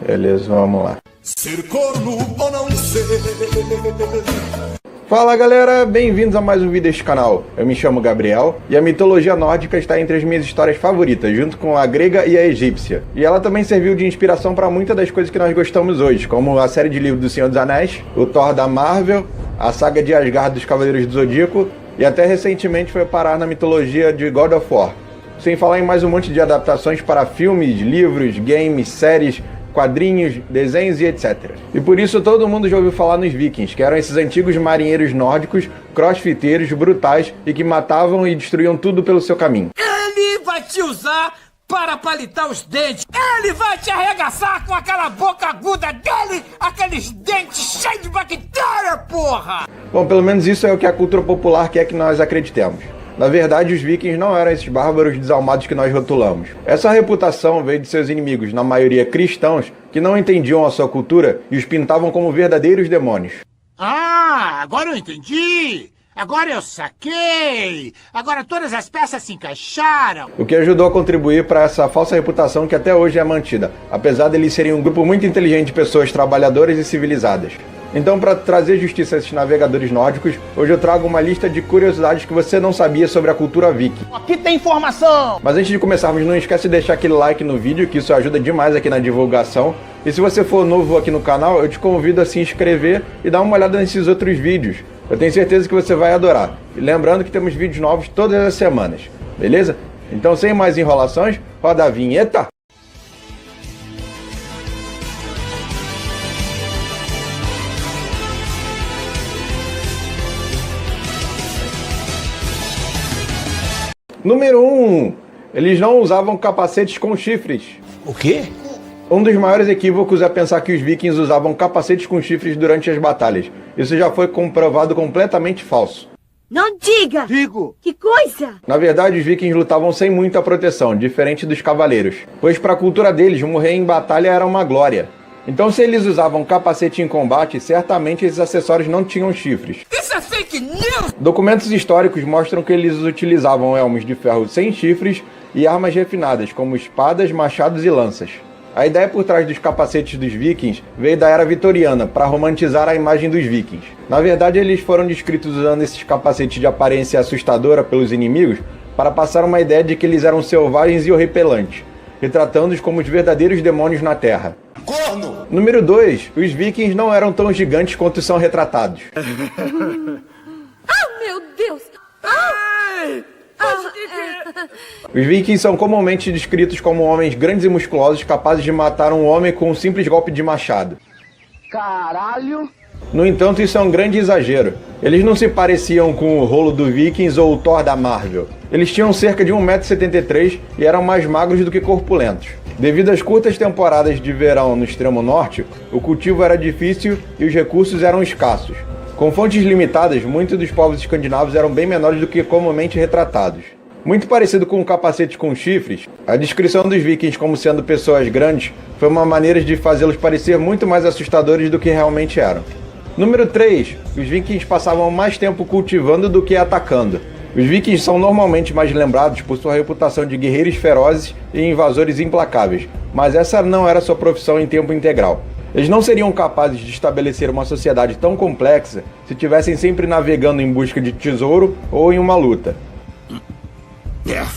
Beleza, vamos lá. Ser corno ou não ser? Fala galera, bem-vindos a mais um vídeo deste canal. Eu me chamo Gabriel e a mitologia nórdica está entre as minhas histórias favoritas, junto com a grega e a egípcia. E ela também serviu de inspiração para muitas das coisas que nós gostamos hoje, como a série de livros do Senhor dos Anéis, o Thor da Marvel, a saga de Asgard dos Cavaleiros do Zodíaco e até recentemente foi parar na mitologia de God of War. Sem falar em mais um monte de adaptações para filmes, livros, games, séries, quadrinhos, desenhos e etc. E por isso todo mundo já ouviu falar nos vikings, que eram esses antigos marinheiros nórdicos, crossfiteiros, brutais e que matavam e destruíam tudo pelo seu caminho. Ele vai te usar para palitar os dentes. Ele vai te arregaçar com aquela boca aguda dele, aqueles dentes cheios de bactéria, porra! Bom, pelo menos isso é o que a cultura popular quer que nós acreditemos. Na verdade, os vikings não eram esses bárbaros desalmados que nós rotulamos. Essa reputação veio de seus inimigos, na maioria cristãos, que não entendiam a sua cultura e os pintavam como verdadeiros demônios. Ah, agora eu entendi! Agora eu saquei! Agora todas as peças se encaixaram! O que ajudou a contribuir para essa falsa reputação que até hoje é mantida, apesar de eles serem um grupo muito inteligente de pessoas trabalhadoras e civilizadas. Então, para trazer justiça a esses navegadores nórdicos, hoje eu trago uma lista de curiosidades que você não sabia sobre a cultura viking. Aqui tem informação! Mas antes de começarmos, não esquece de deixar aquele like no vídeo, que isso ajuda demais aqui na divulgação. E se você for novo aqui no canal, eu te convido a se inscrever e dar uma olhada nesses outros vídeos. Eu tenho certeza que você vai adorar. E lembrando que temos vídeos novos todas as semanas, beleza? Então, sem mais enrolações, roda a vinheta! Número 1. Eles não usavam capacetes com chifres. O quê? Um dos maiores equívocos é pensar que os vikings usavam capacetes com chifres durante as batalhas. Isso já foi comprovado completamente falso. Não diga! Digo! Que coisa! Na verdade, os vikings lutavam sem muita proteção, diferente dos cavaleiros, pois para a cultura deles, morrer em batalha era uma glória. Então, se eles usavam capacete em combate, certamente esses acessórios não tinham chifres. Isso é fake news! Documentos históricos mostram que eles utilizavam elmos de ferro sem chifres e armas refinadas, como espadas, machados e lanças. A ideia por trás dos capacetes dos vikings veio da era vitoriana, para romantizar a imagem dos vikings. Na verdade, eles foram descritos usando esses capacetes de aparência assustadora pelos inimigos para passar uma ideia de que eles eram selvagens e horripilantes, retratando-os como os verdadeiros demônios na Terra. Corno! Número 2. Os vikings não eram tão gigantes quanto são retratados. Ah, meu Deus! Os vikings são comumente descritos como homens grandes e musculosos capazes de matar um homem com um simples golpe de machado. Caralho! No entanto, isso é um grande exagero. Eles não se pareciam com o Rolo do Vikings ou o Thor da Marvel. Eles tinham cerca de 1,73 m e eram mais magros do que corpulentos. Devido às curtas temporadas de verão no extremo norte, o cultivo era difícil e os recursos eram escassos. Com fontes limitadas, muitos dos povos escandinavos eram bem menores do que comumente retratados. Muito parecido com um capacete com chifres, a descrição dos vikings como sendo pessoas grandes foi uma maneira de fazê-los parecer muito mais assustadores do que realmente eram. Número 3. Os vikings passavam mais tempo cultivando do que atacando. Os vikings são normalmente mais lembrados por sua reputação de guerreiros ferozes e invasores implacáveis, mas essa não era sua profissão em tempo integral. Eles não seriam capazes de estabelecer uma sociedade tão complexa se estivessem sempre navegando em busca de tesouro ou em uma luta.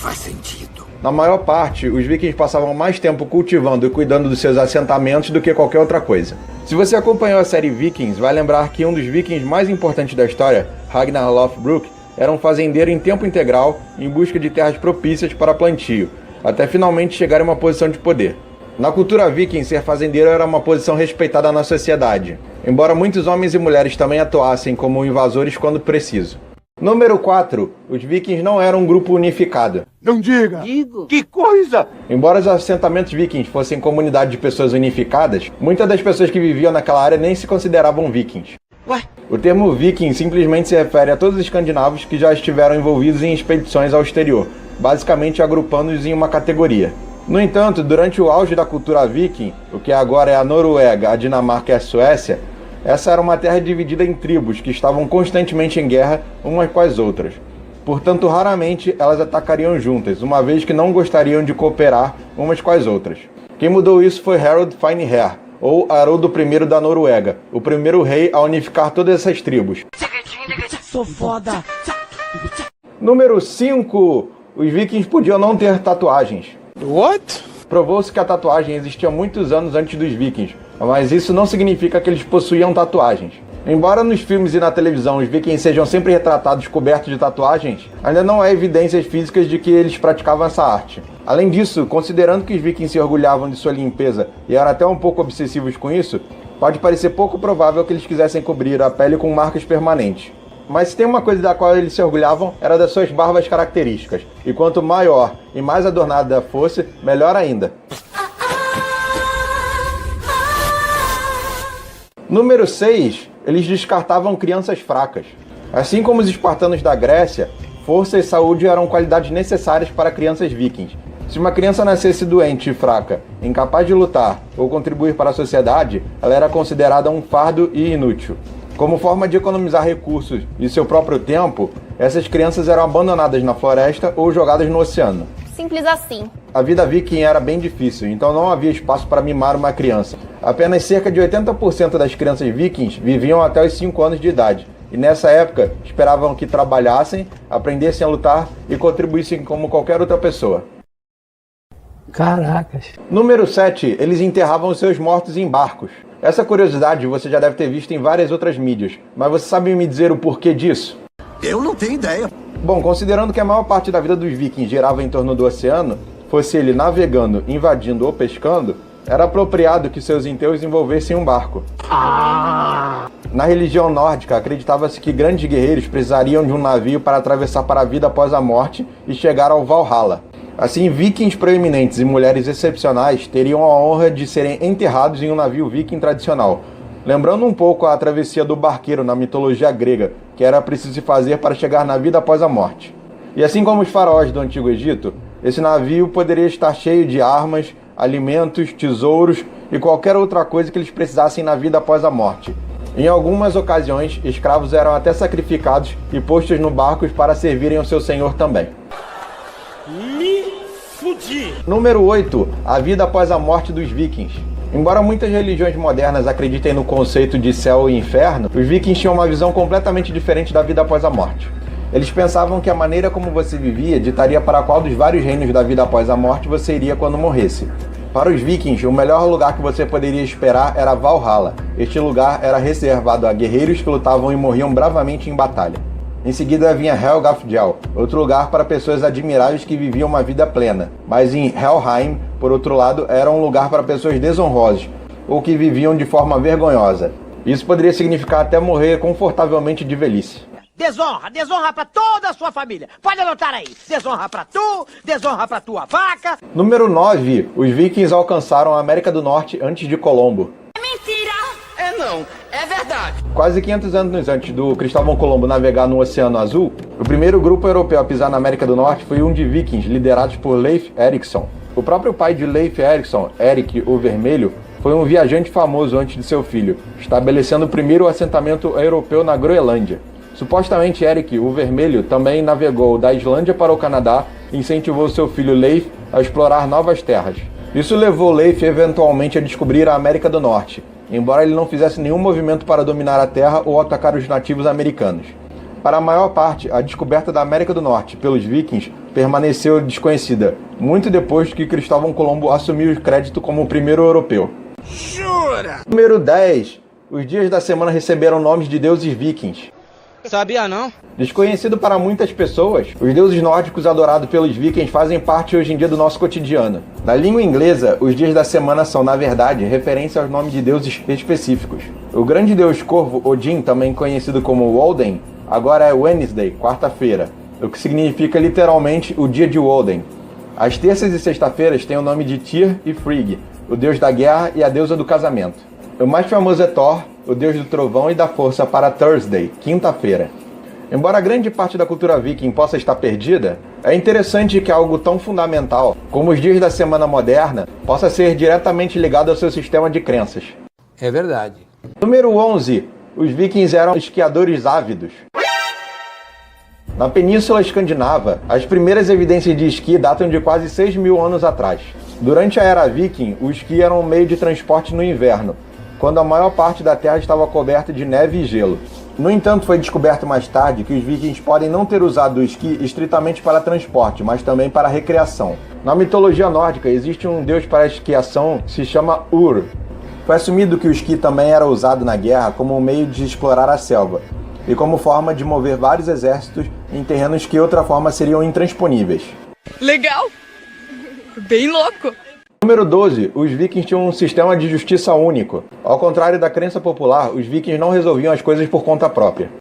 Faz sentido. Na maior parte, os vikings passavam mais tempo cultivando e cuidando dos seus assentamentos do que qualquer outra coisa. Se você acompanhou a série Vikings, vai lembrar que um dos vikings mais importantes da história, Ragnar Lothbrok, era um fazendeiro em tempo integral em busca de terras propícias para plantio, até finalmente chegar em uma posição de poder. Na cultura viking, ser fazendeiro era uma posição respeitada na sociedade, embora muitos homens e mulheres também atuassem como invasores quando preciso. Número 4. Os vikings não eram um grupo unificado. Não diga! Digo! Que coisa! Embora os assentamentos vikings fossem comunidades de pessoas unificadas, muitas das pessoas que viviam naquela área nem se consideravam vikings. Ué? O termo viking simplesmente se refere a todos os escandinavos que já estiveram envolvidos em expedições ao exterior, basicamente agrupando-os em uma categoria. No entanto, durante o auge da cultura viking, o que agora é a Noruega, a Dinamarca e a Suécia, essa era uma terra dividida em tribos que estavam constantemente em guerra umas com as outras. Portanto, raramente elas atacariam juntas, uma vez que não gostariam de cooperar umas com as outras. Quem mudou isso foi Harold Finehair, ou Haroldo I da Noruega, o primeiro rei a unificar todas essas tribos. Sou foda. Número 5. Os vikings podiam não ter tatuagens. What? Provou-se que a tatuagem existia muitos anos antes dos vikings, mas isso não significa que eles possuíam tatuagens. Embora nos filmes e na televisão os vikings sejam sempre retratados cobertos de tatuagens, ainda não há evidências físicas de que eles praticavam essa arte. Além disso, considerando que os vikings se orgulhavam de sua limpeza e eram até um pouco obsessivos com isso, pode parecer pouco provável que eles quisessem cobrir a pele com marcas permanentes. Mas se tem uma coisa da qual eles se orgulhavam, era das suas barbas características, e quanto maior e mais adornada fosse, melhor ainda. Número 6. Eles descartavam crianças fracas. Assim como os espartanos da Grécia, força e saúde eram qualidades necessárias para crianças vikings. Se uma criança nascesse doente e fraca, incapaz de lutar ou contribuir para a sociedade, ela era considerada um fardo e inútil. Como forma de economizar recursos e seu próprio tempo, essas crianças eram abandonadas na floresta ou jogadas no oceano. Simples assim. A vida viking era bem difícil, então não havia espaço para mimar uma criança. Apenas cerca de 80% das crianças vikings viviam até os 5 anos de idade, e nessa época esperavam que trabalhassem, aprendessem a lutar e contribuíssem como qualquer outra pessoa. Caracas. Número 7. Eles enterravam seus mortos em barcos. Essa curiosidade você já deve ter visto em várias outras mídias, mas você sabe me dizer o porquê disso? Eu não tenho ideia. Bom, considerando que a maior parte da vida dos vikings girava em torno do oceano, fosse ele navegando, invadindo ou pescando, era apropriado que seus enterros envolvessem um barco. Na religião nórdica, acreditava-se que grandes guerreiros precisariam de um navio para atravessar para a vida após a morte e chegar ao Valhalla. Assim, vikings proeminentes e mulheres excepcionais teriam a honra de serem enterrados em um navio viking tradicional, lembrando um pouco a travessia do barqueiro na mitologia grega, que era preciso se fazer para chegar na vida após a morte. E assim como os faraós do Antigo Egito, esse navio poderia estar cheio de armas, alimentos, tesouros e qualquer outra coisa que eles precisassem na vida após a morte. Em algumas ocasiões, escravos eram até sacrificados e postos no barco para servirem ao seu senhor também. Número 8. A vida após a morte dos vikings. Embora muitas religiões modernas acreditem no conceito de céu e inferno, os vikings tinham uma visão completamente diferente da vida após a morte. Eles pensavam que a maneira como você vivia ditaria para qual dos vários reinos da vida após a morte você iria quando morresse. Para os vikings, o melhor lugar que você poderia esperar era Valhalla. Este lugar era reservado a guerreiros que lutavam e morriam bravamente em batalha. Em seguida vinha Helgafell, outro lugar para pessoas admiráveis que viviam uma vida plena. Mas em Helheim, por outro lado, era um lugar para pessoas desonrosas, ou que viviam de forma vergonhosa. Isso poderia significar até morrer confortavelmente de velhice. Desonra, desonra pra toda a sua família. Pode anotar aí. Desonra pra tu, desonra pra tua vaca. Número 9. Os vikings alcançaram a América do Norte antes de Colombo. É verdade. Quase 500 anos antes do Cristóvão Colombo navegar no Oceano Azul, o primeiro grupo europeu a pisar na América do Norte foi um de vikings, liderados por Leif Erikson. O próprio pai de Leif Erikson, Erik o Vermelho, foi um viajante famoso antes de seu filho, estabelecendo o primeiro assentamento europeu na Groenlândia. Supostamente Erik o Vermelho também navegou da Islândia para o Canadá e incentivou seu filho Leif a explorar novas terras. Isso levou Leif eventualmente a descobrir a América do Norte, embora ele não fizesse nenhum movimento para dominar a terra ou atacar os nativos americanos. Para a maior parte, a descoberta da América do Norte pelos vikings permaneceu desconhecida, muito depois que Cristóvão Colombo assumiu o crédito como o primeiro europeu. Jura? Número 10. Os dias da semana receberam nomes de deuses vikings. Sabia não? Desconhecido para muitas pessoas, os deuses nórdicos adorados pelos vikings fazem parte hoje em dia do nosso cotidiano. Na língua inglesa, os dias da semana são, na verdade, referência aos nomes de deuses específicos. O grande deus corvo Odin, também conhecido como Woden, agora é Wednesday, quarta-feira, o que significa literalmente o dia de Woden. As terças e sexta-feiras têm o nome de Tyr e Frigg, o deus da guerra e a deusa do casamento. O mais famoso é Thor, o deus do trovão e da força, para Thursday, quinta-feira. Embora grande parte da cultura viking possa estar perdida, é interessante que algo tão fundamental como os dias da semana moderna possa ser diretamente ligado ao seu sistema de crenças. É verdade. Número 11. Os vikings eram esquiadores ávidos. Na Península Escandinava, as primeiras evidências de esqui datam de quase 6.000 anos atrás. Durante a Era Viking, o esqui era um meio de transporte no inverno, quando a maior parte da Terra estava coberta de neve e gelo. No entanto, foi descoberto mais tarde que os vikings podem não ter usado o esqui estritamente para transporte, mas também para recreação. Na mitologia nórdica, existe um deus para a esquiação que se chama Ur. Foi assumido que o esqui também era usado na guerra como um meio de explorar a selva, e como forma de mover vários exércitos em terrenos que outra forma seriam intransponíveis. Legal! Bem louco! Número 12. Os vikings tinham um sistema de justiça único. Ao contrário da crença popular, os vikings não resolviam as coisas por conta própria.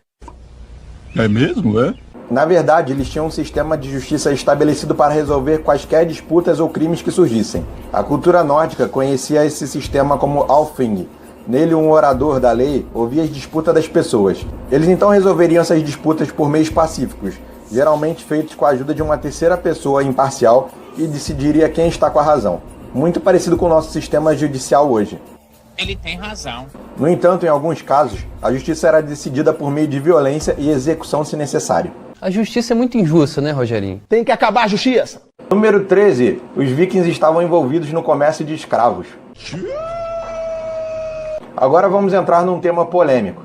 É mesmo, é? Na verdade, eles tinham um sistema de justiça estabelecido para resolver quaisquer disputas ou crimes que surgissem. A cultura nórdica conhecia esse sistema como Althing. Nele, um orador da lei ouvia as disputas das pessoas. Eles então resolveriam essas disputas por meios pacíficos, geralmente feitos com a ajuda de uma terceira pessoa imparcial e decidiria quem está com a razão. Muito parecido com o nosso sistema judicial hoje. Ele tem razão. No entanto, em alguns casos, a justiça era decidida por meio de violência e execução se necessário. A justiça é muito injusta, né, Rogerinho? Tem que acabar a justiça. Número 13. Os vikings estavam envolvidos no comércio de escravos. Agora vamos entrar num tema polêmico.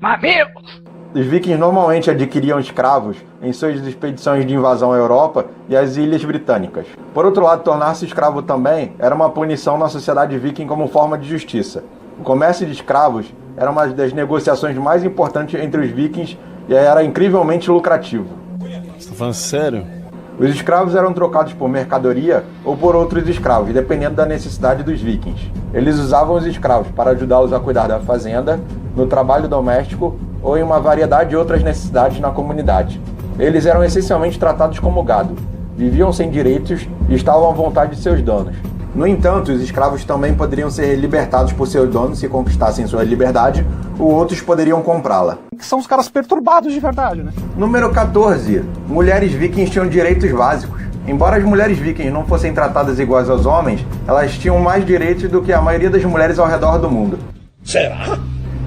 Mamigos! Os vikings normalmente adquiriam escravos em suas expedições de invasão à Europa e às Ilhas Britânicas. Por outro lado, tornar-se escravo também era uma punição na sociedade viking como forma de justiça. O comércio de escravos era uma das negociações mais importantes entre os vikings e era incrivelmente lucrativo. Você tá falando sério? Os escravos eram trocados por mercadoria ou por outros escravos, dependendo da necessidade dos vikings. Eles usavam os escravos para ajudá-los a cuidar da fazenda, no trabalho doméstico ou em uma variedade de outras necessidades na comunidade. Eles eram essencialmente tratados como gado, viviam sem direitos e estavam à vontade de seus donos. No entanto, os escravos também poderiam ser libertados por seus donos se conquistassem sua liberdade, ou outros poderiam comprá-la. Que são os caras perturbados de verdade, né? Número 14. Mulheres vikings tinham direitos básicos. Embora as mulheres vikings não fossem tratadas iguais aos homens, elas tinham mais direitos do que a maioria das mulheres ao redor do mundo. Será?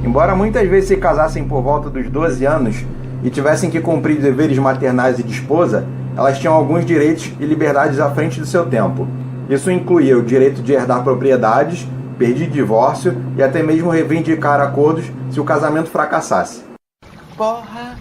Embora muitas vezes se casassem por volta dos 12 anos e tivessem que cumprir deveres maternais e de esposa, elas tinham alguns direitos e liberdades à frente do seu tempo. Isso incluía o direito de herdar propriedades, pedir divórcio e até mesmo reivindicar acordos se o casamento fracassasse. Porra!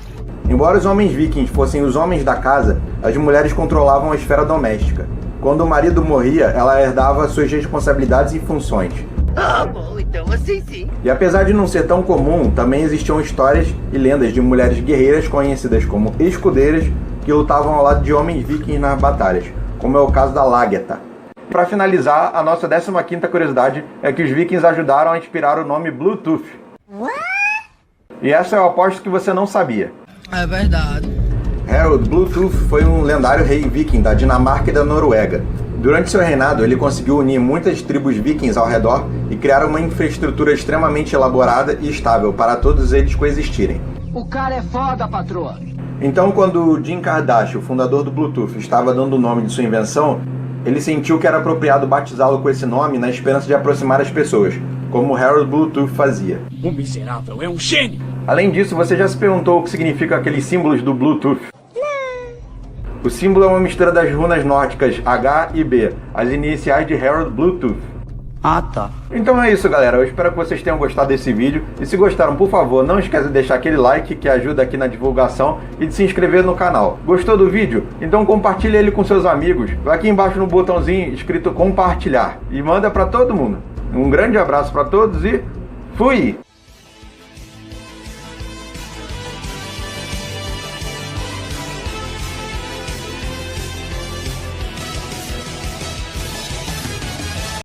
Embora os homens vikings fossem os homens da casa, as mulheres controlavam a esfera doméstica. Quando o marido morria, ela herdava suas responsabilidades e funções. Ah, bom, então assim sim. E apesar de não ser tão comum, também existiam histórias e lendas de mulheres guerreiras conhecidas como escudeiras que lutavam ao lado de homens vikings nas batalhas, como é o caso da Lagertha. Para finalizar, a nossa 15ª curiosidade é que os vikings ajudaram a inspirar o nome Bluetooth. E essa eu aposto que você não sabia. É verdade. Harold Bluetooth foi um lendário rei viking da Dinamarca e da Noruega. Durante seu reinado, ele conseguiu unir muitas tribos vikings ao redor e criar uma infraestrutura extremamente elaborada e estável para todos eles coexistirem. O cara é foda, patroa. Então, quando o Jim Kardashian, o fundador do Bluetooth, estava dando o nome de sua invenção, ele sentiu que era apropriado batizá-lo com esse nome na esperança de aproximar as pessoas, como Harold Bluetooth fazia. O miserável é um gênio. Além disso, você já se perguntou o que significa aqueles símbolos do Bluetooth? O símbolo é uma mistura das runas nórdicas H e B, as iniciais de Harold Bluetooth. Ah, tá. Então é isso, galera. Eu espero que vocês tenham gostado desse vídeo. E se gostaram, por favor, não esqueça de deixar aquele like que ajuda aqui na divulgação e de se inscrever no canal. Gostou do vídeo? Então compartilhe ele com seus amigos. Vai aqui embaixo no botãozinho escrito compartilhar e manda para todo mundo. Um grande abraço para todos e fui!